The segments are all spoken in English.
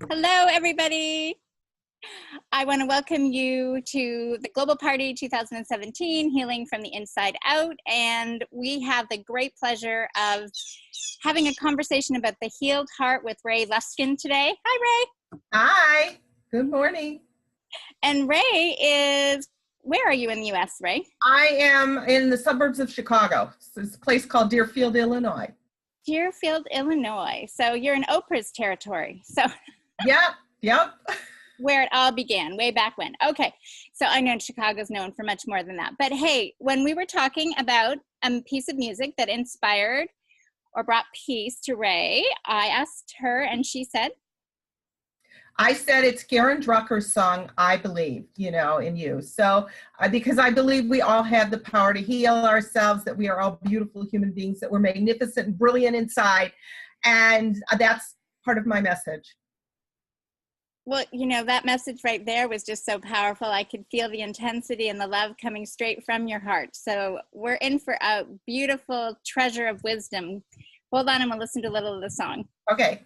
Hello, everybody. I want to welcome you to the Global Party 2017, Healing from the Inside Out. And we have the great pleasure of having a conversation about the healed heart with Ray Luskin today. Hi, Ray. Hi. Good morning. And Ray is, where are you in the U.S., Ray? I am in the suburbs of Chicago. It's a place called Deerfield, Illinois. Deerfield, Illinois. So you're in Oprah's territory. So Yep. where it all began, way back when. Okay, so I know Chicago's known for much more than that. But hey, when we were talking about a piece of music that inspired or brought peace to Ray, I asked her and she said? I said it's Karen Drucker's song, I Believe, in you. So because I believe we all have the power to heal ourselves, that we are all beautiful human beings, that we're magnificent and brilliant inside. And that's part of my message. Well, that message right there was just so powerful. I could feel the intensity and the love coming straight from your heart. So we're in for a beautiful treasure of wisdom. Hold on and we'll listen to a little of the song. Okay.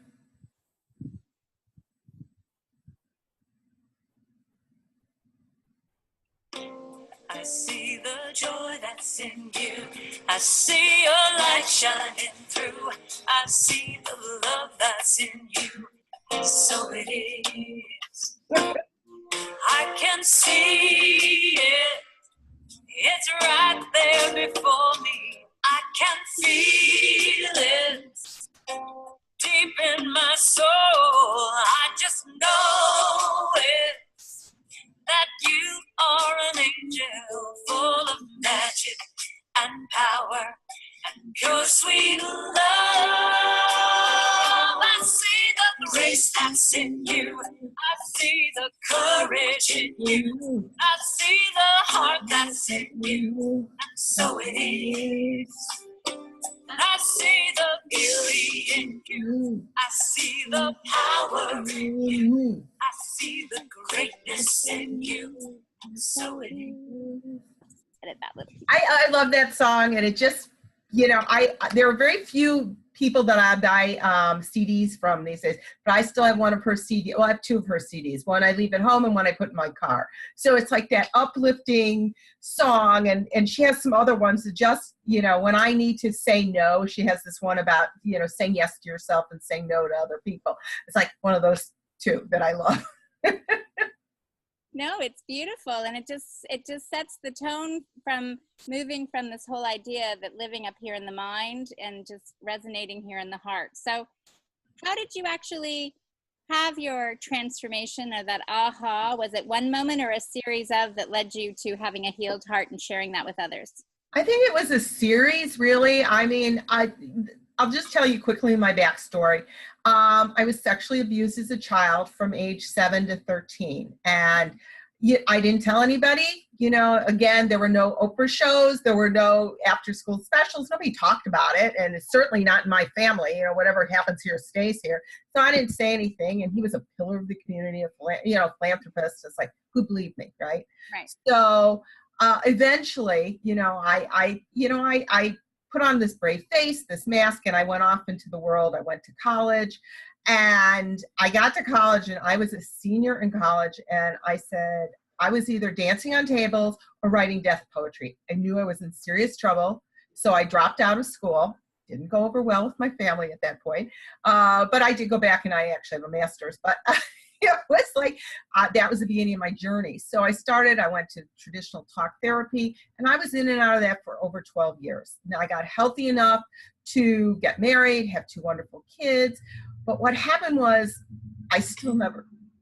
I see the joy that's in you. I see your light shining through. I see the love that's in you. So it is. I can see it. It's right there before me. I can feel it deep in my soul. I just know it, that you are an angel full of magic and power and pure sweet love. I see the grace that's in you. I see the courage in you. I see the heart that's in you. And so it is. I see the beauty in you. I see the power in you. I see the greatness in you. And so it is. I love that song, and it just, there are very few people that I buy CDs from these days, but I still have one of her CDs. Well, I have two of her CDs. One I leave at home and one I put in my car. So it's like that uplifting song, and she has some other ones that just, when I need to say no, she has this one about, saying yes to yourself and saying no to other people. It's like one of those two that I love. No, it's beautiful, and it just sets the tone from moving from this whole idea that living up here in the mind and just resonating here in the heart. So how did you actually have your transformation, or that aha? Was it one moment or a series of that led you to having a healed heart and sharing that with others? I think it was a series, really. I mean, I'll just tell you quickly my backstory. I was sexually abused as a child from age 7 to 13. And I didn't tell anybody. Again, there were no Oprah shows. There were no after-school specials. Nobody talked about it. And it's certainly not in my family. Whatever happens here stays here. So I didn't say anything. And he was a pillar of the community, a philanthropist. It's like, who believed me, right? Right. So eventually, I put on this brave face, this mask, and I went off into the world. I went to college, and I got to college, and I was a senior in college, and I said I was either dancing on tables or writing death poetry. I knew I was in serious trouble, so I dropped out of school. Didn't go over well with my family at that point, but I did go back, and I actually have a master's, but it was like, that was the beginning of my journey. So I went to traditional talk therapy, and I was in and out of that for over 12 years. Now I got healthy enough to get married, have 2 wonderful kids. But what happened was I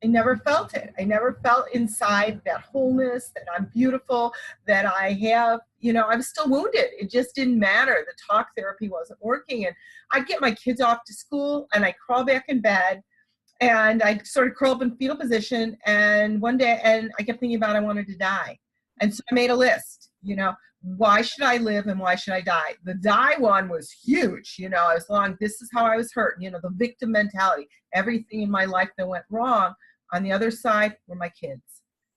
never felt it. I never felt inside that wholeness, that I'm beautiful, that I have, I was still wounded. It just didn't matter. The talk therapy wasn't working. And I'd get my kids off to school, and I'd crawl back in bed, and I sort of curl up in fetal position, and one day, and I kept thinking about I wanted to die. And so I made a list, why should I live and why should I die? The die one was huge, this is how I was hurt, the victim mentality, everything in my life that went wrong. On the other side were my kids.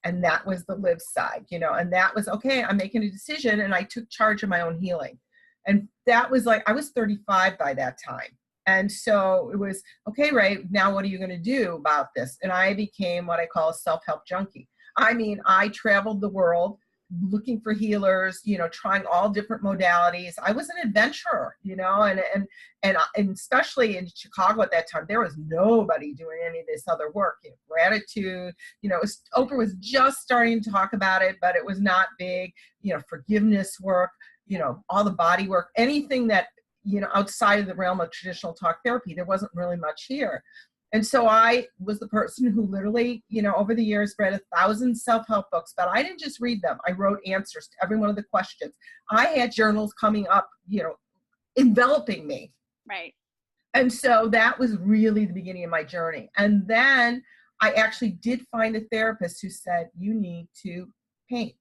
And that was the live side, and that was, okay, I'm making a decision, and I took charge of my own healing. And that was like, I was 35 by that time. And so it was, okay, Ray, now what are you going to do about this? And I became what I call a self-help junkie. I mean, I traveled the world looking for healers, trying all different modalities. I was an adventurer, and especially in Chicago at that time, there was nobody doing any of this other work. Gratitude, Oprah was just starting to talk about it, but it was not big. Forgiveness work, all the body work, anything that outside of the realm of traditional talk therapy, there wasn't really much here. And so I was the person who literally, over the years read 1,000 self-help books, but I didn't just read them. I wrote answers to every one of the questions. I had journals coming up, enveloping me. Right. And so that was really the beginning of my journey. And then I actually did find a therapist who said, you need to paint.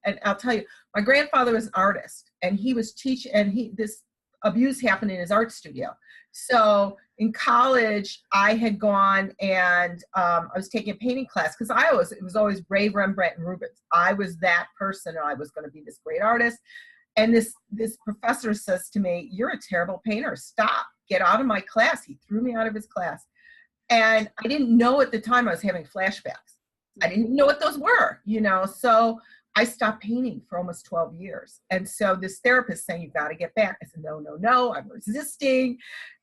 And I'll tell you, my grandfather was an artist, and he was teaching, and this abuse happened in his art studio. So in college, I had gone and I was taking a painting class because it was always Ray, Rembrandt, and Rubens. I was that person, and I was going to be this great artist. And this professor says to me, you're a terrible painter. Stop. Get out of my class. He threw me out of his class. And I didn't know at the time I was having flashbacks. I didn't know what those were, so I stopped painting for almost 12 years. And so this therapist saying, you've got to get back. I said, no, I'm resisting.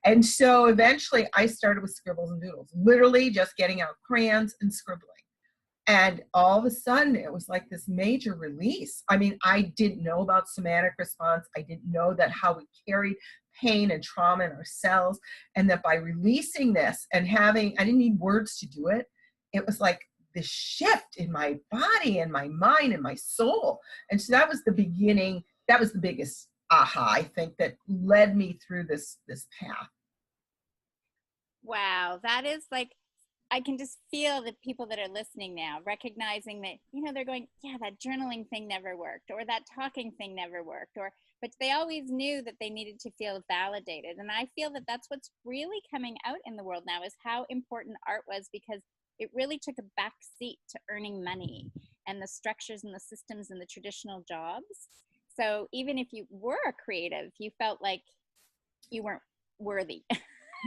And so eventually I started with scribbles and doodles, literally just getting out crayons and scribbling. And all of a sudden it was like this major release. I mean, I didn't know about somatic response. I didn't know that how we carried pain and trauma in our cells. And that by releasing this and I didn't need words to do it. It was like this shift in my body and my mind and my soul. And so that was the beginning. That was the biggest aha, I think, that led me through this path. Wow. That is like, I can just feel the people that are listening now, recognizing that, they're going, yeah, that journaling thing never worked, or that talking thing never worked, but they always knew that they needed to feel validated. And I feel that that's what's really coming out in the world now, is how important art was, because it really took a back seat to earning money and the structures and the systems and the traditional jobs. So even if you were a creative, you felt like you weren't worthy.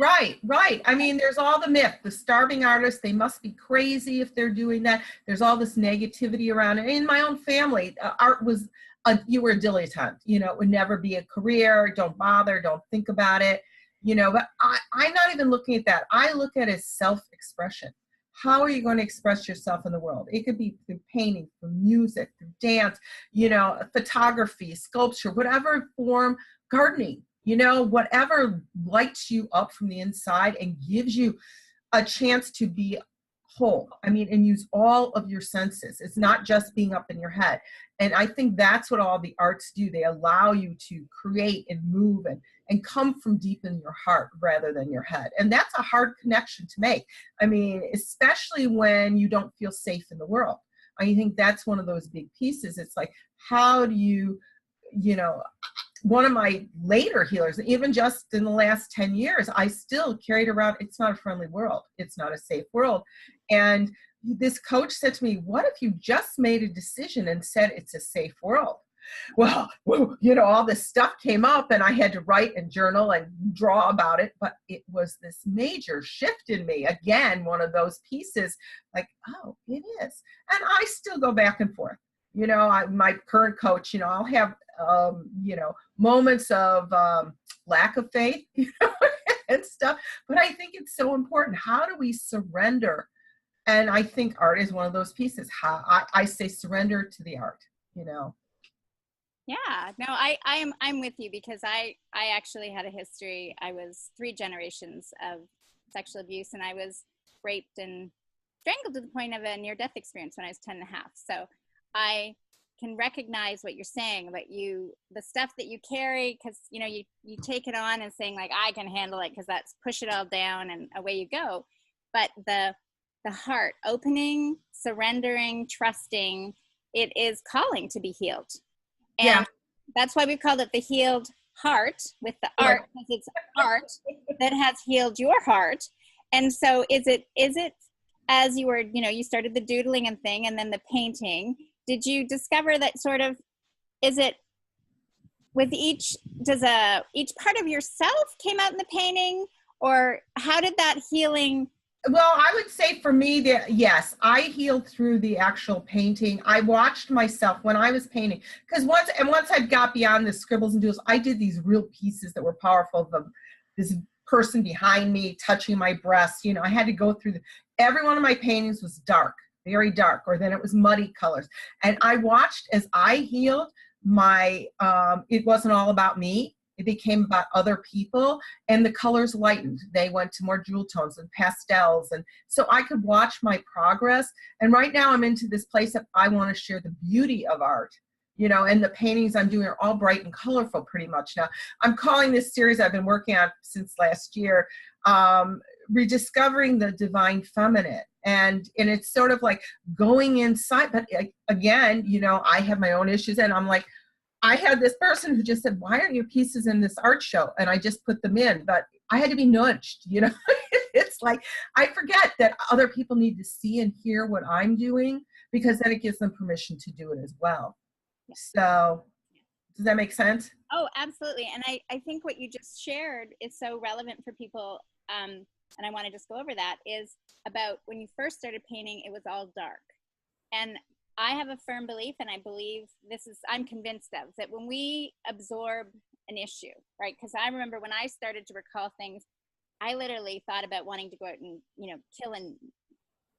Right. I mean, there's all the myth, the starving artists, they must be crazy if they're doing that. There's all this negativity around it. In my own family, art was, you were a dilettante, it would never be a career. Don't bother, don't think about it, but I'm not even looking at that. I look at it as self-expression. How are you going to express yourself in the world? It could be through painting, through music, through dance, photography, sculpture, whatever form, gardening, whatever lights you up from the inside and gives you a chance to be whole. I mean, and use all of your senses. It's not just being up in your head. And I think that's what all the arts do. They allow you to create and move and come from deep in your heart rather than your head. And that's a hard connection to make. I mean, especially when you don't feel safe in the world. I think that's one of those big pieces. It's like, how do you, one of my later healers, even just in the last 10 years, I still carried around, it's not a friendly world. It's not a safe world. And this coach said to me, what if you just made a decision and said it's a safe world? Well, all this stuff came up and I had to write and journal and draw about it. But it was this major shift in me. Again, one of those pieces like, oh, it is. And I still go back and forth. My current coach, I'll have, moments of lack of faith, and stuff. But I think it's so important. How do we surrender? And I think art is one of those pieces. How I say surrender to the art, Yeah, no, I'm with you, because I actually had a history. I was 3 generations of sexual abuse, and I was raped and strangled to the point of a near-death experience when I was 10 and a half. So I can recognize what you're saying about the stuff that you carry, because you take it on and saying like, I can handle it, because that's push it all down and away you go. But the heart opening, surrendering, trusting, it is calling to be healed. And that's why we called it the healed heart, with the art, because it's art that has healed your heart. And so is it as you were, you started the doodling and thing, and then the painting, did you discover that sort of, is it with each part of yourself came out in the painting, Or how did that healing? Well, I would say for me that yes, I healed through the actual painting. I watched myself when I was painting, because once I got beyond the scribbles and doodles, I did these real pieces that were powerful. This person behind me touching my breast, I had to go through every one of my paintings was dark, very dark, or then it was muddy colors. And I watched as I healed my, it wasn't all about me. It became about other people, and the colors lightened. They went to more jewel tones and pastels. And so I could watch my progress. And right now I'm into this place that I want to share the beauty of art, and the paintings I'm doing are all bright and colorful pretty much now. I'm calling this series I've been working on since last year, Rediscovering the Divine Feminine. And it's sort of like going inside, but again, I have my own issues, and I'm like, I had this person who just said, why aren't your pieces in this art show? And I just put them in, but I had to be nudged, It's like, I forget that other people need to see and hear what I'm doing, because then it gives them permission to do it as well. Yeah. So does that make sense? Oh, absolutely. And I think what you just shared is so relevant for people. And I want to just go over that, is about when you first started painting, it was all dark. And I have a firm belief, and I believe I'm convinced of, that when we absorb an issue, right? Because I remember when I started to recall things, I literally thought about wanting to go out and, killing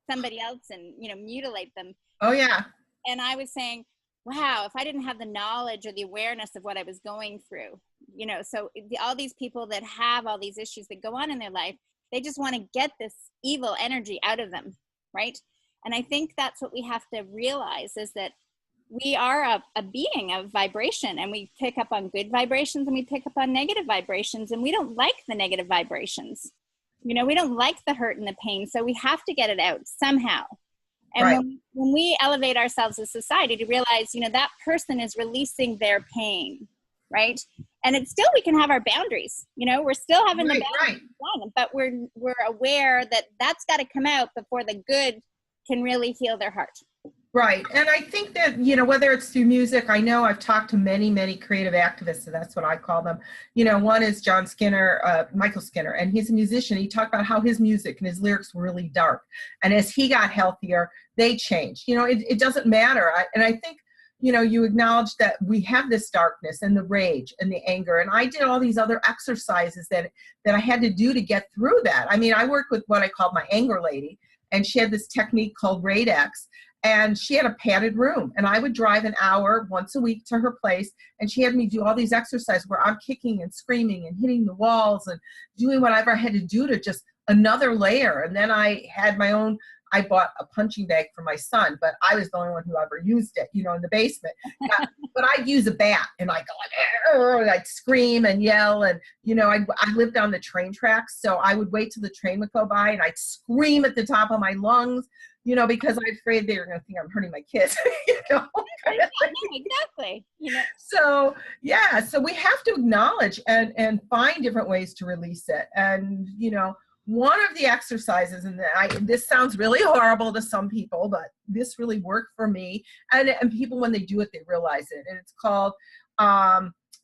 somebody else and, mutilate them. Oh, yeah. And I was saying, wow, if I didn't have the knowledge or the awareness of what I was going through, so all these people that have all these issues that go on in their life, they just want to get this evil energy out of them, right? And I think that's what we have to realize, is that we are a being of vibration, and we pick up on good vibrations and we pick up on negative vibrations, and we don't like the negative vibrations. We don't like the hurt and the pain, so we have to get it out somehow. And right. when we elevate ourselves as society to realize, that person is releasing their pain, right? And it's still, we can have our boundaries, we're still having the boundaries, right. But we're aware that that's got to come out before the good can really heal their heart. Right. And I think that, whether it's through music, I know I've talked to many, many creative activists, so that's what I call them. One is John Skinner, Michael Skinner, and he's a musician. He talked about how his music and his lyrics were really dark. And as he got healthier, they changed. It doesn't matter. And I think, you acknowledge that we have this darkness and the rage and the anger. And I did all these other exercises that I had to do to get through that. I mean, I worked with what I called my anger lady, and she had this technique called Radex, and she had a padded room, and I would drive an hour once a week to her place, and she had me do all these exercises where I'm kicking and screaming and hitting the walls and doing whatever I had to do to just another layer. And then I had my own, I bought a punching bag for my son, but I was the only one who ever used it, in the basement. But I'd use a bat, and I'd go like, I'd scream and yell. And, I lived on the train tracks, so I would wait till the train would go by, and I'd scream at the top of my lungs, because I'm afraid they were going to think I'm hurting my kids, Exactly. So, yeah, so we have to acknowledge and find different ways to release it. And, one of the exercises, and this sounds really horrible to some people, but this really worked for me. And people, when they do it, they realize it. And it's called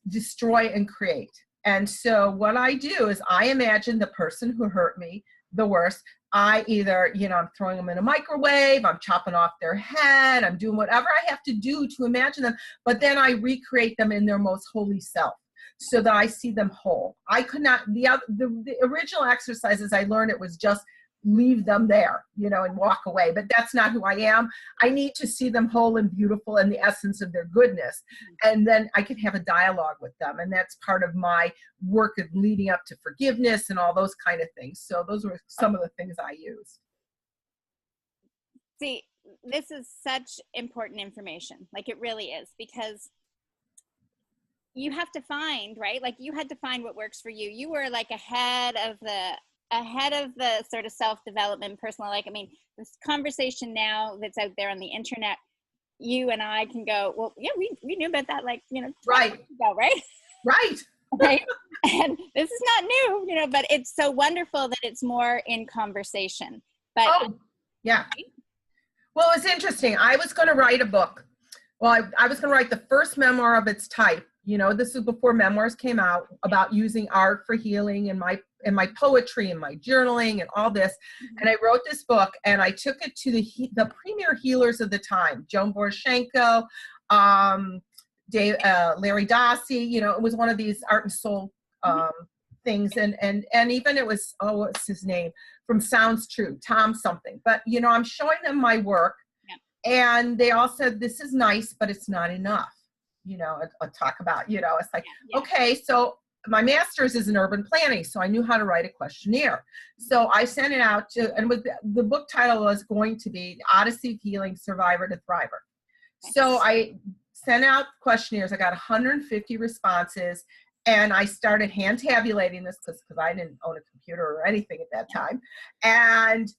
Destroy and Create. And so what I do is I imagine the person who hurt me the worst. I either, I'm throwing them in a microwave, I'm chopping off their head, I'm doing whatever I have to do to imagine them, but then I recreate them in their most holy self, so that I see them whole. I could not, the original exercises I learned, it was just leave them there, and walk away. But that's not who I am. I need to see them whole and beautiful in the essence of their goodness. And then I can have a dialogue with them. And that's part of my work of leading up to forgiveness and all those kind of things. So those were some of the things I used. See, this is such important information. Like, it really is, because you have to find, right? Like, you had to find what works for you. You were like ahead of the sort of self-development, personal, like, I mean, this conversation now that's out there on the internet, you and I can go, well, yeah, we knew about that, like, right ago, right? Right. Right. And this is not new, but it's so wonderful that it's more in conversation. But yeah. Well, it's interesting. I was going to write a book. Well, I was going to write the first memoir of its type. This is before memoirs came out, about using art for healing and my my poetry and my journaling and all this. And I wrote this book, and I took it to the premier healers of the time, Joan Borysenko, Larry Dossey. It was one of these art and soul things, and even it was, what's his name, from Sounds True, Tom something. But I'm showing them my work, and they all said, this is nice, but it's not enough. I'll talk about, it's like, okay, so my master's is in urban planning, so I knew how to write a questionnaire. So I sent it out and the book title was going to be Odyssey of Healing, Survivor to Thriver. So I sent out questionnaires. I got 150 responses, and I started hand tabulating this because I didn't own a computer or anything at that time. And,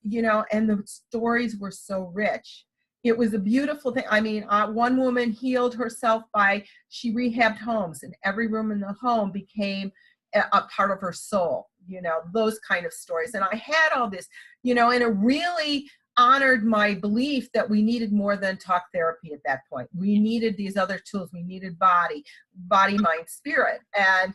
and the stories were so rich. It was a beautiful thing. I mean, one woman healed herself she rehabbed homes, and every room in the home became a part of her soul, those kind of stories. And I had all this, and it really honored my belief that we needed more than talk therapy at that point. We needed these other tools. We needed body, mind, spirit, and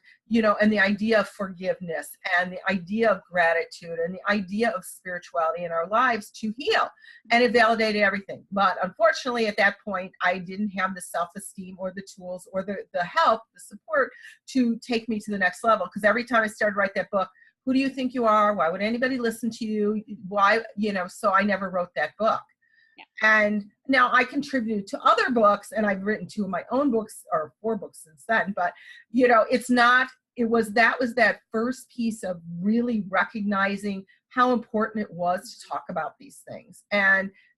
and the idea of forgiveness, and the idea of gratitude, and the idea of spirituality in our lives to heal. And it validated everything. But unfortunately, at that point, I didn't have the self-esteem or the tools or the help, the support to take me to the next level. Because every time I started to write that book, who do you think you are? Why would anybody listen to you? Why, so I never wrote that book. Yeah. And now I contributed to other books, and I've written 2 of my own books, or 4 books since then. But, that was that first piece of really recognizing how important it was to talk about these things.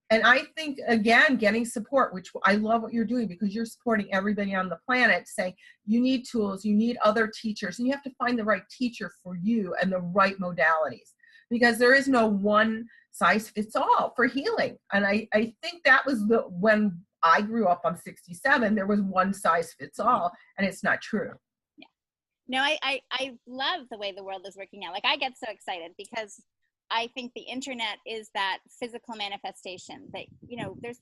And I think, again, getting support, which I love what you're doing, because you're supporting everybody on the planet, saying you need tools, you need other teachers, and you have to find the right teacher for you and the right modalities, because there is no one size fits all for healing. And I think that was when I grew up, I'm 67, there was one size fits all, and it's not true. Yeah. No, I love the way the world is working out. Like, I get so excited because I think the internet is that physical manifestation that, there's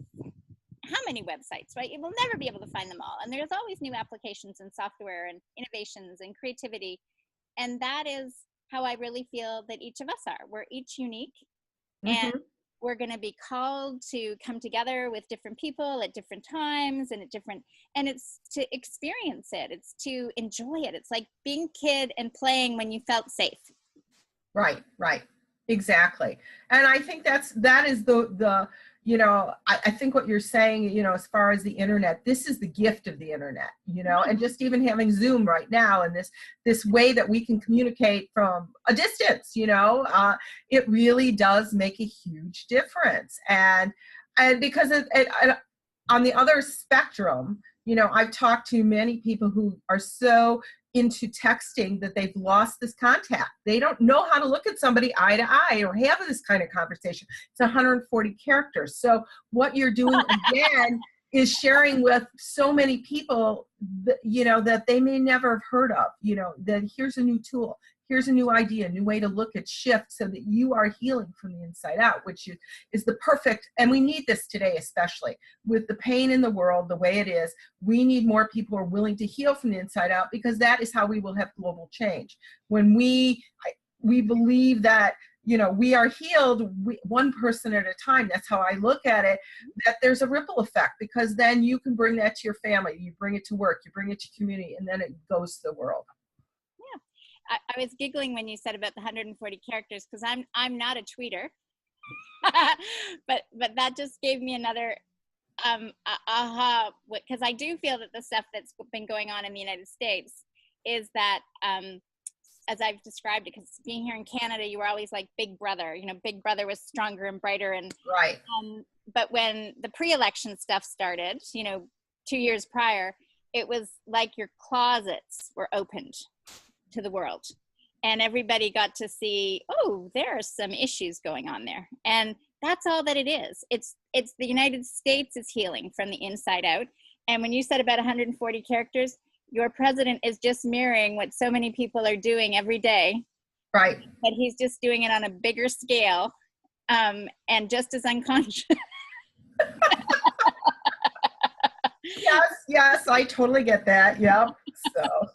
how many websites, right? You will never be able to find them all. And there's always new applications and software and innovations and creativity. And that is how I really feel that each of us are. We're each unique, and we're going to be called to come together with different people at different times and and it's to experience it. It's to enjoy it. It's like being a kid and playing when you felt safe. Right. Exactly. And I think that is the I think what you're saying, as far as the internet, this is the gift of the internet, and just even having Zoom right now, and this way that we can communicate from a distance, it really does make a huge difference. And because on the other spectrum, I've talked to many people who are so into texting that they've lost this contact. They don't know how to look at somebody eye to eye or have this kind of conversation. It's 140 characters. So what you're doing again is sharing with so many people that, that they may never have heard of, that here's a new tool. Here's a new idea, a new way to look at shift, so that you are healing from the inside out, which is the perfect, and we need this today, especially with the pain in the world, the way it is. We need more people who are willing to heal from the inside out, because that is how we will have global change. When we believe that, we are healed, one person at a time. That's how I look at it, that there's a ripple effect, because then you can bring that to your family, you bring it to work, you bring it to community, and then it goes to the world. I was giggling when you said about the 140 characters, because I'm not a tweeter, but that just gave me another aha, because I do feel that the stuff that's been going on in the United States is that, as I've described it, because being here in Canada, you were always like Big Brother. Big Brother was stronger and brighter, and right. But when the pre-election stuff started, 2 years prior, it was like your closets were opened to the world, and everybody got to see, oh, there are some issues going on there. And that's all that it is. It's the United States is healing from the inside out. And when you said about 140 characters, your president is just mirroring what so many people are doing every day. Right. But he's just doing it on a bigger scale, and just as unconscious. Yes, I totally get that. Yep. So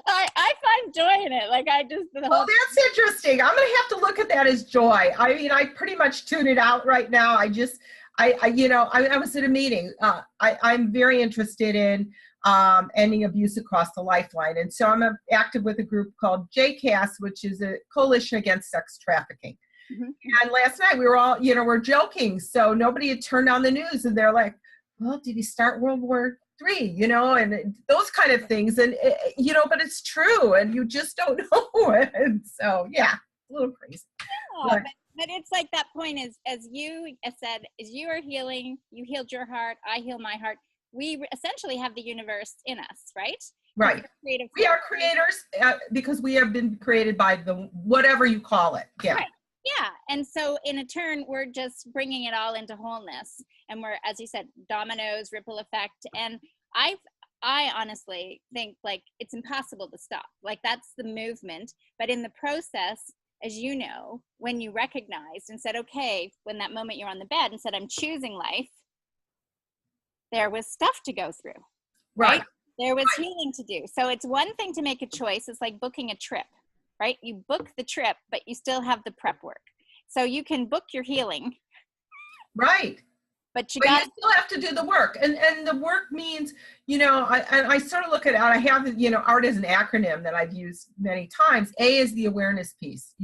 I find joy in it. Like I just, the Oh, whole, that's interesting. I'm going to have to look at that as joy. I mean, I pretty much tune it out right now. I was at a meeting. I'm very interested in ending abuse across the lifeline. And so I'm active with a group called JCAS, which is a coalition against sex trafficking. Mhm. And last night we were all, we're joking. So nobody had turned on the news and they're like, well, did he start World War III, and those kind of things. And, but it's true. And you just don't know. And so, yeah, a little crazy. yeah, but it's like that point is, as you said, as you are healing, you healed your heart, I heal my heart. We essentially have the universe in us, right? Right. We are creators because we have been created by the whatever you call it. Yeah. Right. Yeah. And so in a turn, we're just bringing it all into wholeness. And we're, as you said, dominoes, ripple effect. And I honestly think like it's impossible to stop. Like that's the movement. But in the process, as you know, when you recognized and said, okay, when that moment you're on the bed and said, I'm choosing life, there was stuff to go through. Right? There was healing to do. So it's one thing to make a choice. It's like booking a trip. Right? You book the trip, but you still have the prep work. So you can book your healing. Right. But you still have to do the work. And the work means, I sort of look at it, I have, ART is an acronym that I've used many times. A is the awareness piece,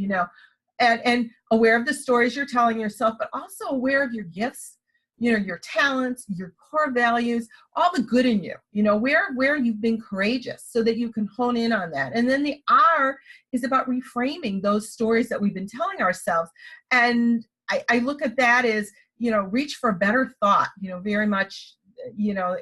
and aware of the stories you're telling yourself, but also aware of your gifts, your talents, your core values, all the good in you, where you've been courageous so that you can hone in on that. And then the R is about reframing those stories that we've been telling ourselves. And I look at that as, reach for a better thought, very much,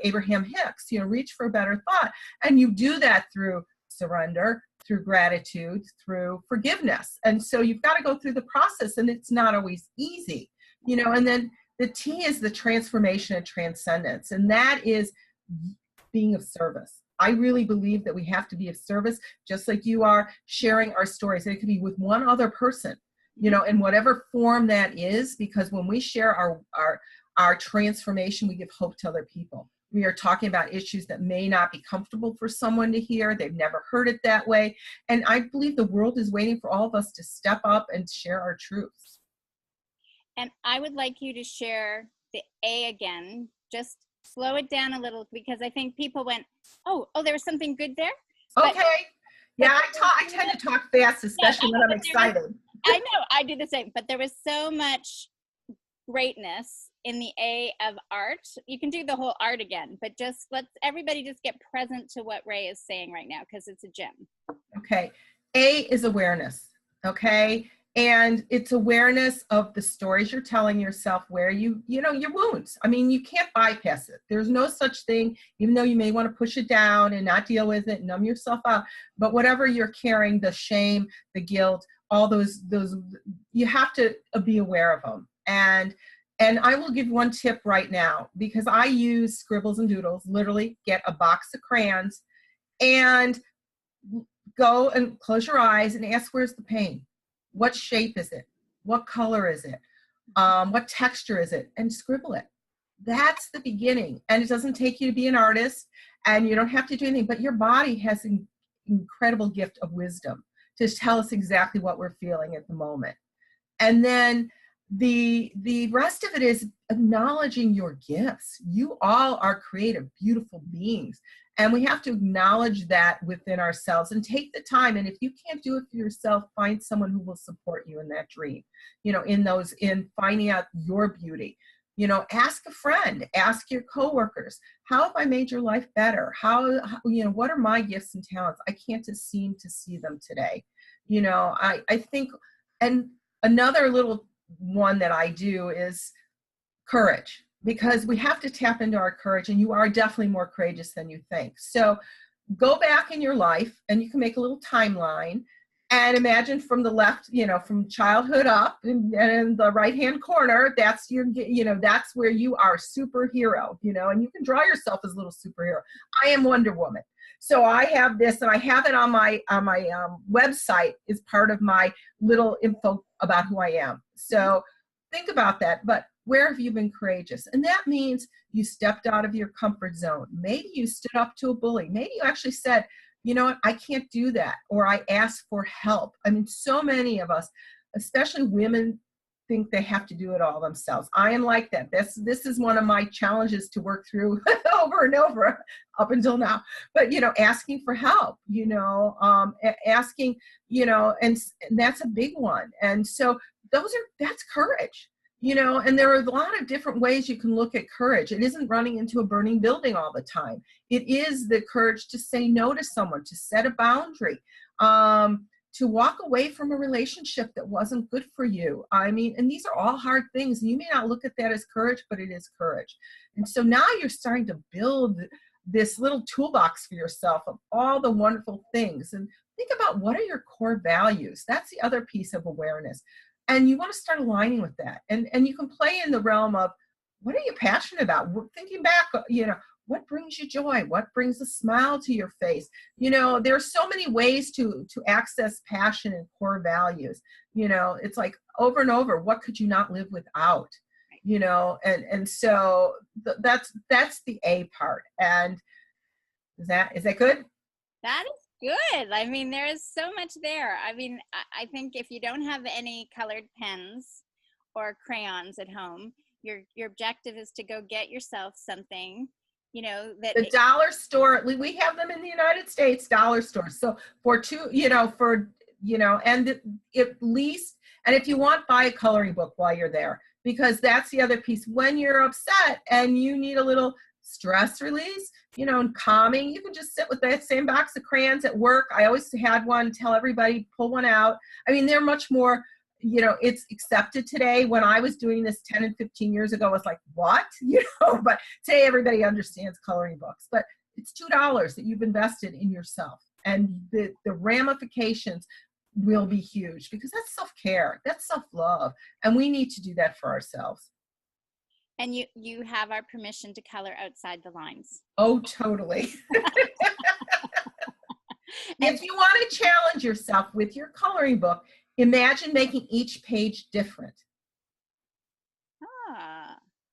Abraham Hicks, reach for a better thought. And you do that through surrender, through gratitude, through forgiveness. And so you've got to go through the process, and it's not always easy, and then the T is the transformation and transcendence, and that is being of service. I really believe that we have to be of service, just like you are sharing our stories. And it could be with one other person, in whatever form that is, because when we share our transformation, we give hope to other people. We are talking about issues that may not be comfortable for someone to hear. They've never heard it that way. And I believe the world is waiting for all of us to step up and share our truths. And I would like you to share the A again. Just slow it down a little, because I think people went, oh, there was something good there. Okay. Yeah, I tend to talk fast, especially when I'm excited. I know, I do the same. But there was so much greatness in the A of art. You can do the whole art again, but just let's everybody just get present to what Ray is saying right now, because it's a gem. Okay. A is awareness. Okay. And it's awareness of the stories you're telling yourself, where your wounds. I mean, you can't bypass it. There's no such thing, even though you may want to push it down and not deal with it, numb yourself out. But whatever you're carrying, the shame, the guilt, all those, you have to be aware of them. And I will give one tip right now, because I use scribbles and doodles. Literally get a box of crayons and go and close your eyes and ask, where's the pain? What shape is it? What color is it? What texture is it? And scribble it. That's the beginning. And it doesn't take you to be an artist, and you don't have to do anything, but your body has an incredible gift of wisdom to tell us exactly what we're feeling at the moment. And then the rest of it is acknowledging your gifts. You all are creative, beautiful beings. And we have to acknowledge that within ourselves and take the time. And if you can't do it for yourself, find someone who will support you in that dream, in finding out your beauty. Ask a friend, ask your coworkers, how have I made your life better? What are my gifts and talents? I can't just seem to see them today. I think, and another little one that I do is courage, because we have to tap into our courage, and you are definitely more courageous than you think. So go back in your life, and you can make a little timeline and imagine from the left, from childhood up, and in the right-hand corner, that's that's where you are superhero, and you can draw yourself as a little superhero. I am Wonder Woman. So I have this, and I have it on my website as part of my little info about who I am. So think about that. But where have you been courageous? And that means you stepped out of your comfort zone. Maybe you stood up to a bully. Maybe you actually said, you know what, I can't do that, or I ask for help. I mean, so many of us, especially women, think they have to do it all themselves. I am like that. This is one of my challenges to work through over and over up until now. But, you know, asking for help, you know, asking, you know, and that's a big one. And so that's courage, you know, and there are a lot of different ways you can look at courage. It isn't running into a burning building all the time. It is the courage to say no to someone, to set a boundary, to walk away from a relationship that wasn't good for you. I mean, and these are all hard things. And you may not look at that as courage, but it is courage. And so now you're starting to build this little toolbox for yourself of all the wonderful things. And think about, what are your core values? That's the other piece of awareness. And you want to start aligning with that. And you can play in the realm of, what are you passionate about? Thinking back, you know, what brings you joy? What brings a smile to your face? You know, there are so many ways to access passion and core values. You know, it's like over and over, what could you not live without? You know, and so that's the A part. And is that good? That is good. I mean, there is so much there. I mean, I think if you don't have any colored pens or crayons at home, your objective is to go get yourself something, you know, that the dollar store, we have them in the United States, dollar stores. So for two, you know, and at least, and if you want, buy a coloring book while you're there, because that's the other piece. When you're upset and you need a little stress release, you know, and calming, you can just sit with that same box of crayons at work. I always had one, tell everybody, pull one out. I mean, they're much more, you know, it's accepted today. When I was doing this 10 and 15 years ago, I was like, what? You know, but today everybody understands coloring books. But it's $2 that you've invested in yourself. And the ramifications will be huge, because that's self-care, that's self-love. And we need to do that for ourselves. And you have our permission to color outside the lines. Oh, totally. If you want to challenge yourself with your coloring book, imagine making each page different.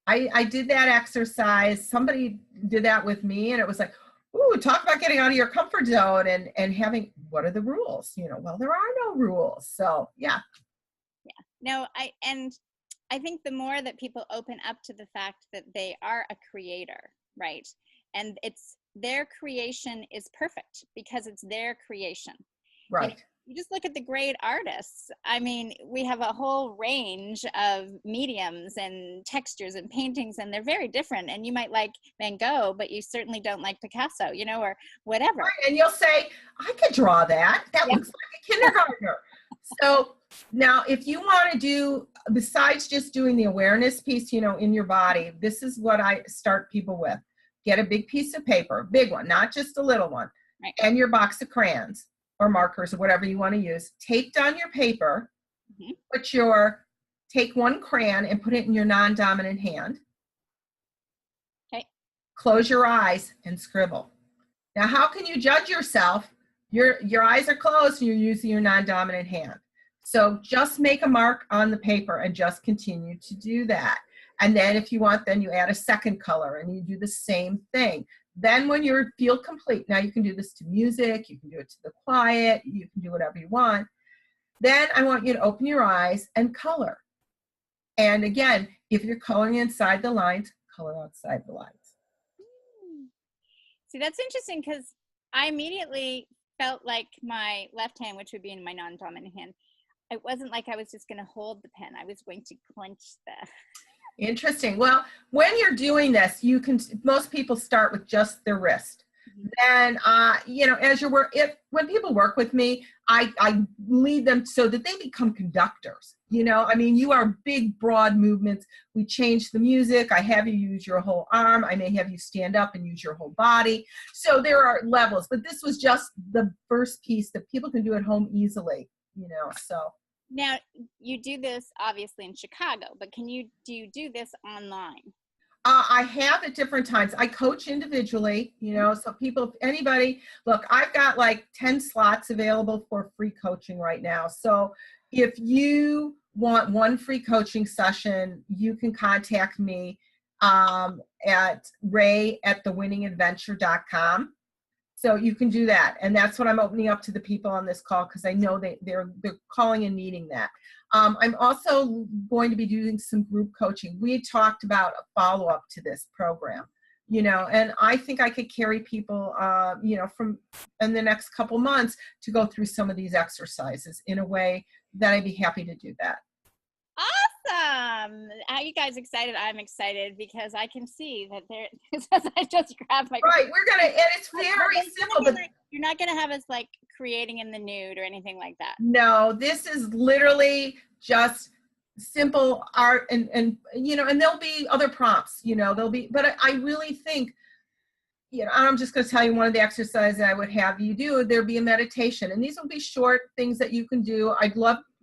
I did that exercise. Somebody did that with me, and it was like, ooh, talk about getting out of your comfort zone and having, what are the rules? You know, well, there are no rules. So, yeah. Yeah. No, I think the more that people open up to the fact that they are a creator, right? And their creation is perfect because it's their creation. Right. You just look at the great artists. I mean, we have a whole range of mediums and textures and paintings, and they're very different. And you might like Van Gogh, but you certainly don't like Picasso, you know, or whatever. Right. And you'll say, I could draw that. That looks like a kindergartner. So now, if you want to do, besides just doing the awareness piece, you know, in your body, this is what I start people with. Get a big piece of paper, big one, not just a little one, right, and your box of crayons or markers or whatever you want to use. Tape down your paper, take one crayon and put it in your non-dominant hand. Okay. Close your eyes and scribble. Now, how can you judge yourself? Your eyes are closed and you're using your non-dominant hand. So just make a mark on the paper and just continue to do that. And then if you want, then you add a second color and you do the same thing. Then when you feel complete, now you can do this to music, you can do it to the quiet, you can do whatever you want. Then I want you to open your eyes and color. And again, if you're coloring inside the lines, color outside the lines. See, that's interesting, because I immediately felt like my left hand, which would be in my non-dominant hand, it wasn't like I was just going to hold the pen. I was going to clench the... Interesting. Well, when you're doing this, most people start with just their wrist. And, you know, as when people work with me, I lead them so that they become conductors. You know, I mean, you are big, broad movements. We change the music. I have you use your whole arm. I may have you stand up and use your whole body. So there are levels, but this was just the first piece that people can do at home easily, you know, so. Now, you do this obviously in Chicago, but do you do this online? I have at different times. I coach individually, you know, so anybody, look, I've got like 10 slots available for free coaching right now. So if you want one free coaching session, you can contact me at ray@thewinningadventure.com. So you can do that. And that's what I'm opening up to the people on this call, because I know they're calling and needing that. I'm also going to be doing some group coaching. We talked about a follow-up to this program, and I think I could carry people, from in the next couple months to go through some of these exercises in a way that I'd be happy to do that. Awesome. Are you guys excited? I'm excited because I can see that there, I just grabbed my. Right. And it's very simple, but you're not going to have us like creating in the nude or anything like that. No, this is literally just simple art and there'll be other prompts, but I really think, I'm just going to tell you one of the exercises I would have you do. There'll be a meditation, and these will be short things that you can do.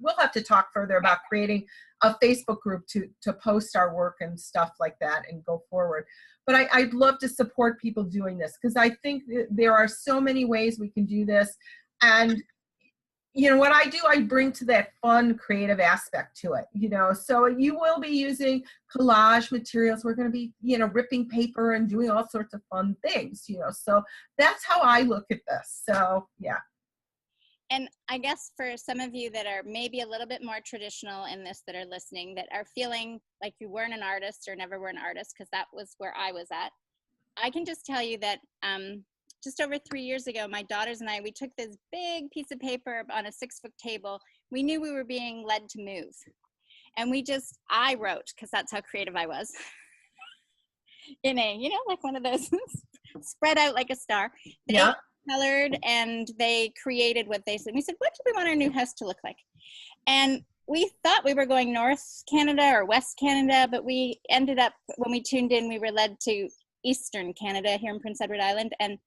We'll have to talk further about creating a Facebook group to post our work and stuff like that and go forward. But I'd love to support people doing this, because I think there are so many ways we can do this. And what I do, I bring to that fun, creative aspect to it, so you will be using collage materials. We're going to be, ripping paper and doing all sorts of fun things, so that's how I look at this. So, yeah. And I guess for some of you that are maybe a little bit more traditional in this, that are listening, that are feeling like you weren't an artist or never were an artist, because that was where I was at, I can just tell you that, just over 3 years ago, my daughters and I, we took this big piece of paper on a 6-foot table. We knew we were being led to move. And I wrote, because that's how creative I was, in a, like one of those spread out like a star. They colored and they created what they said. We said, what do we want our new house to look like? And we thought we were going North Canada or West Canada, but we ended up, when we tuned in, we were led to Eastern Canada here in Prince Edward Island. And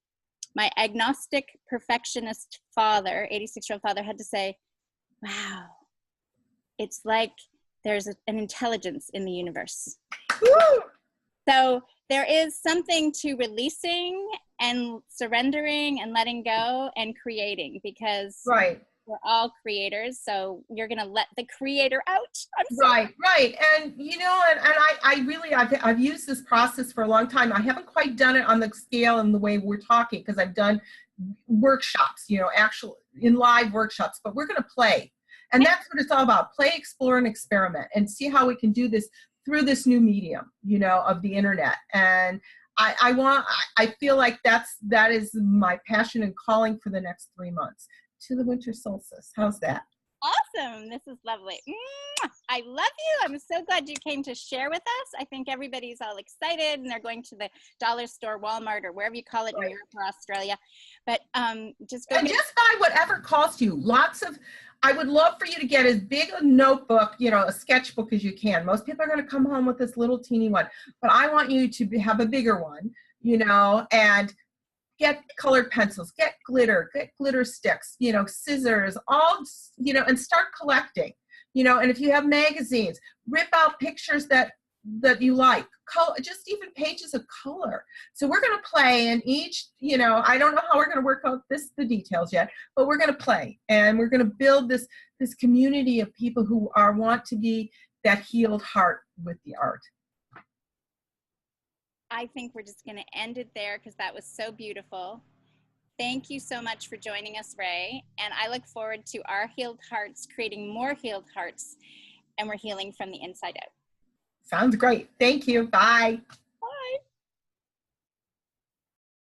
my agnostic perfectionist father, 86-year-old father, had to say, wow, it's like there's an intelligence in the universe. Woo! So there is something to releasing and surrendering and letting go and creating, because we're all creators. So you're going to let the creator out. Right. And, I've used this process for a long time. I haven't quite done it on the scale and the way we're talking, because I've done workshops, actual in live workshops, but we're going to play. And that's what it's all about. Play, explore, and experiment, and see how we can do this through this new medium, of the internet. And I feel like that is my passion and calling for the next 3 months to the winter solstice. How's that? Awesome. This is lovely. I love you. I'm so glad you came to share with us. I think everybody's all excited and they're going to the dollar store, Walmart, or wherever you call it in Europe or Australia. But just buy whatever costs you. I would love for you to get as big a notebook, a sketchbook as you can. Most people are going to come home with this little teeny one, but I want you to have a bigger one, and get colored pencils, get glitter sticks, scissors, all, and start collecting, and if you have magazines, rip out pictures that you like, color, just even pages of color. So we're going to play, and each, I don't know how we're going to work out the details yet, but we're going to play, and we're going to build this community of people who want to be that healed heart with the art. I think we're just going to end it there, because that was so beautiful. Thank you so much for joining us, Ray. And I look forward to our healed hearts creating more healed hearts, and we're healing from the inside out. Sounds great. Thank you. Bye.